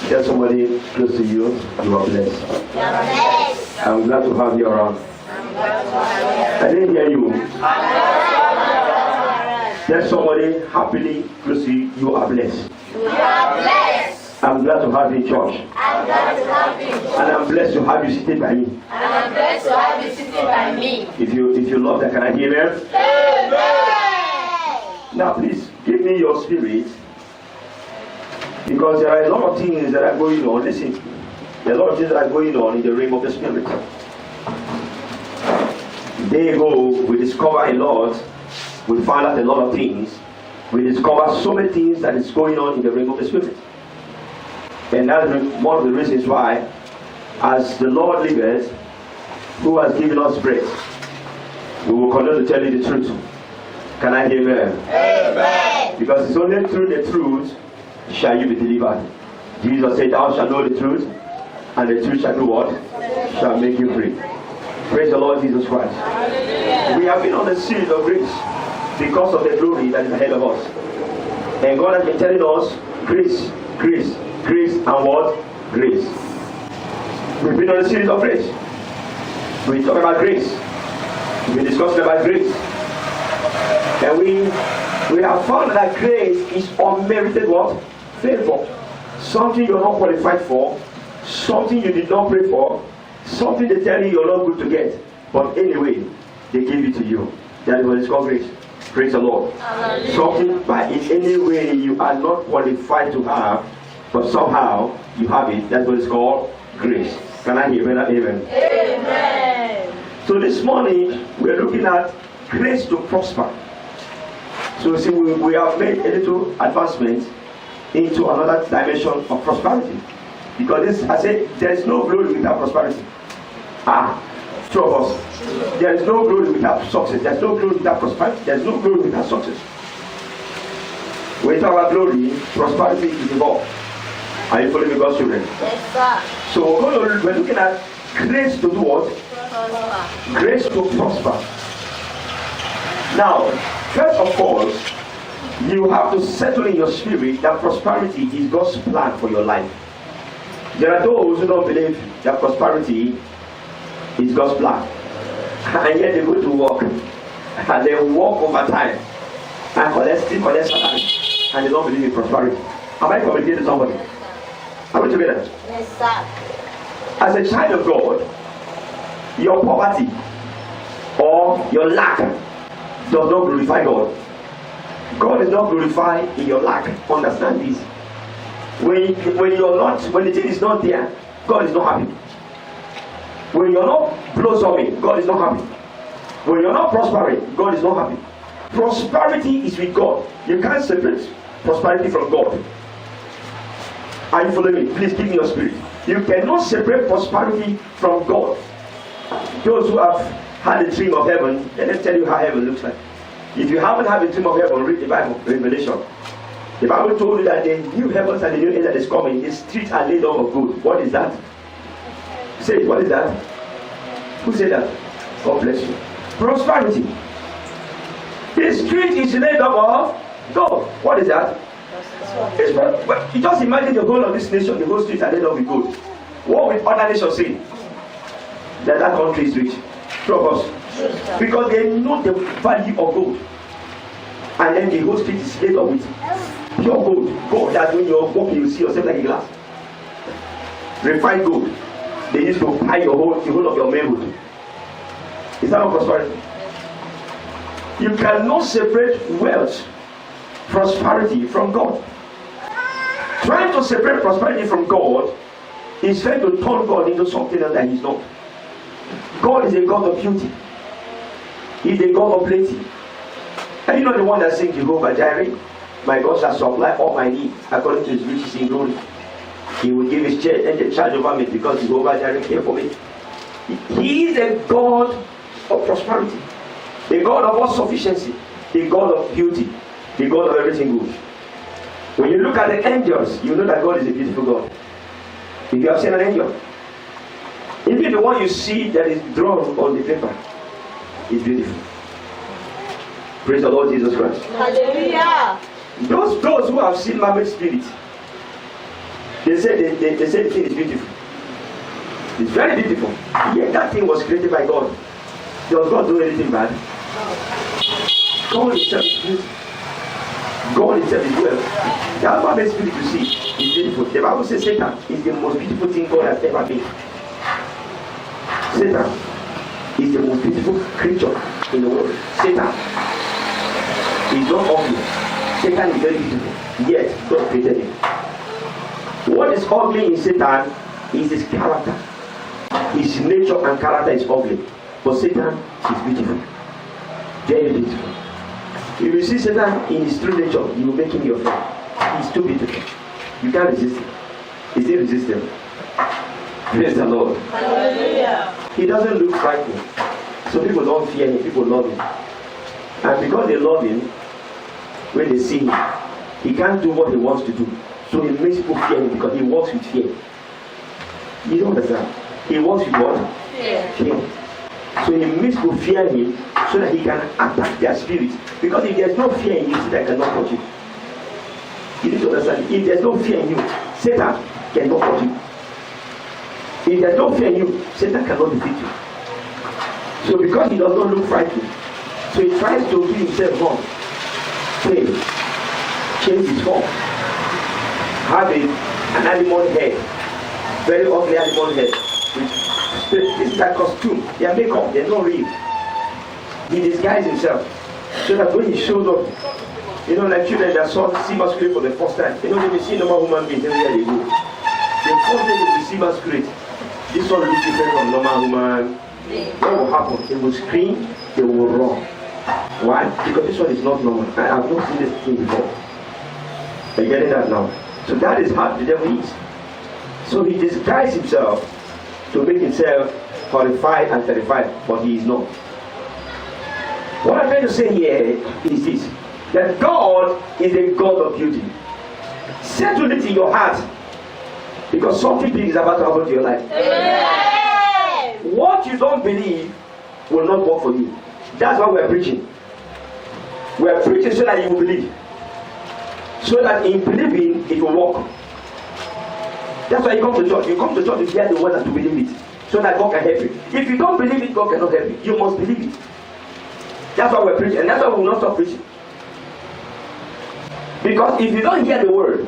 Tell somebody close to you, you are blessed. You are blessed. I'm glad to have you around. I didn't hear you. Tell somebody happily close to you, you are blessed. You are blessed. I'm glad to have you in church. I'm glad to have you in church. And I'm blessed to have you sitting by me. And I'm blessed to have you sitting by me. If you love that, can I hear them? Amen. Now please, give me your spirit. Because there are a lot of things that are going on. Listen, there are a lot of things that are going on in the realm of the spirit. Day ago, we discovered a lot. We found out a lot of things. We discovered so many things that is going on in the realm of the spirit. And that's one of the reasons why, as the Lord liveth, who has given us breath, we will continue to tell you the truth. Can I hear amen? Amen. Because it's only through the truth shall you be delivered. Jesus said, thou shalt know the truth, and the truth shall do what? Shall make you free. Praise the Lord Jesus Christ. Hallelujah. We have been on a series of grace because of the glory that is ahead of us. And God has been telling us grace, grace, grace, and what? Grace. We've been on a series of grace. We talk about grace. We discussed about grace. And we have found that grace is unmerited what? Favor. Something you're not qualified for, something you did not pray for, something they tell you you're not good to get. But anyway, they give it to you. That is what is called grace. Praise the Lord. Hallelujah. Something by in any way you are not qualified to have, but somehow you have it. That's what is called grace. Can I hear amen? Amen. Amen. So this morning we're looking at grace to prosper. So see, we have made a little advancement into another dimension of prosperity. Because this, I said, there is no glory without prosperity. Two of us. There is no glory without success. There is no glory without prosperity. There is no glory without success. When we talk about glory, prosperity is involved. Are you following me, God's children? Yes, sir. So we're looking at grace to do what? Prosper. Grace to prosper. Now, first of all, you have to settle in your spirit that prosperity is God's plan for your life. There are those who don't believe that prosperity is God's plan. And yet they go to work. And they work over time. And still collect salary. And they don't believe in prosperity. Am I communicating to somebody? Are we together? Yes, sir. As a child of God, your poverty or your lack does not glorify God. God is not glorified in your lack. Understand this. When the thing is not there, God is not happy. When you're not blossoming, God is not happy. When you're not prospering, God is not happy. Prosperity is with God. You can't separate prosperity from God. Are you following me? Please give me your spirit. You cannot separate prosperity from God. Those who have had a dream of heaven, let them tell you how heaven looks like. If you haven't had a dream of heaven, read the Bible, Revelation. The Bible told you that the new heavens and the new earth that is coming, the streets are laid out of gold. What is that? Say it, what is that? Who said that? God bless you. Prosperity. The street is laid up of gold. What is that? Well, you just imagine the whole of this nation, the whole streets are laid up with gold. What will other nations say? That country is rich. Two of us. Because they know the value of gold. And then the whole street is laid up with pure gold. Gold that when you're walking, you see yourself like a glass. Refined gold. They used to buy the whole of your manhood. Is that not prosperity? You cannot separate wealth, prosperity from God. Trying to separate prosperity from God is trying to turn God into something else that He's not. God is a God of beauty. He's a God of plenty. And you know the one that sings Jehovah Jireh? My God shall supply all my needs according to His riches in glory. He will give His charge over me because Jehovah Jireh care for me. He is a God of prosperity, a God of all sufficiency, a God of beauty, a God of everything good. When you look at the angels, you know that God is a beautiful God. If you have seen an angel, even the one you see that is drawn on the paper is beautiful. Praise the Lord Jesus Christ. Hallelujah. Those who have seen married spirit, They say the thing is beautiful. It's very beautiful. Yeah, that thing was created by God. Does God do anything bad? God himself is beautiful. God himself is well. That's what makes beautiful to see. It's beautiful. The Bible says Satan is the most beautiful thing God has ever made. Satan is the most beautiful creature in the world. Satan is not ugly. Satan is very beautiful. Yet God created him. What is ugly in Satan is his character. His nature and character is ugly. But Satan is beautiful. Very beautiful. If you see Satan in his true nature, you will make him your friend. He's too beautiful. You can't resist him. Is he irresistible? Praise the Lord. Hallelujah. He doesn't look frightening. So people don't fear him. People love him. And because they love him, when they see him, he can't do what he wants to do. So he makes people fear him because he walks with fear. You don't understand? He walks with what? Fear. So he makes people fear him so that he can attack their spirit. Because if there's no fear in you, Satan cannot touch you. You need to understand. If there's no fear in you, Satan cannot touch you. If there's no fear in you, Satan cannot defeat you. So because he does not look frightening, so he tries to do himself wrong. Pray. Change his form. Have an animal head. Very ugly animal head. This is like costume. They are makeup. They are not real. He disguises himself. So that when he shows up, you know, like children that saw see masquerade for the first time. You know, when they see normal human beings, everywhere they go. The first day they will see masquerade. This one looks different from normal human. What will happen? They will scream, they will run. Why? Because this one is not normal. I have not seen this thing before. Are you getting that now? So that is how the devil is. So he disguises himself to make himself horrified and terrified, but he is not. What I'm trying to say here is this: that God is a God of beauty. Settle it in your heart, because something big is about to happen to your life. Amen. What you don't believe will not work for you. That's why we're preaching. We're preaching so that you will believe. So that in believing, it will work. That's why you come to church. You come to church to hear the word and to believe it. So that God can help you. If you don't believe it, God cannot help you. You must believe it. That's why we're preaching. And that's why we will not stop preaching. Because if you don't hear the word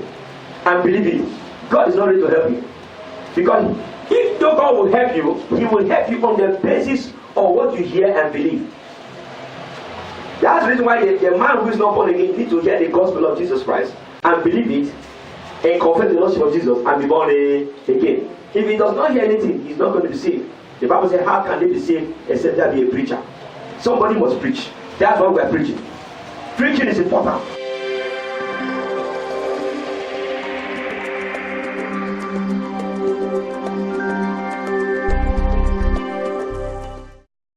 and believe it, God is not ready to help you. Because if God will help you, He will help you on the basis of what you hear and believe. That's the reason why the man who is not born again needs to hear the gospel of Jesus Christ and believe it and confess the Lordship of Jesus and be born again. If he does not hear anything, he's not going to be saved. The Bible says, how can they be saved except there be a preacher? Somebody must preach. That's what we're preaching. Preaching is important.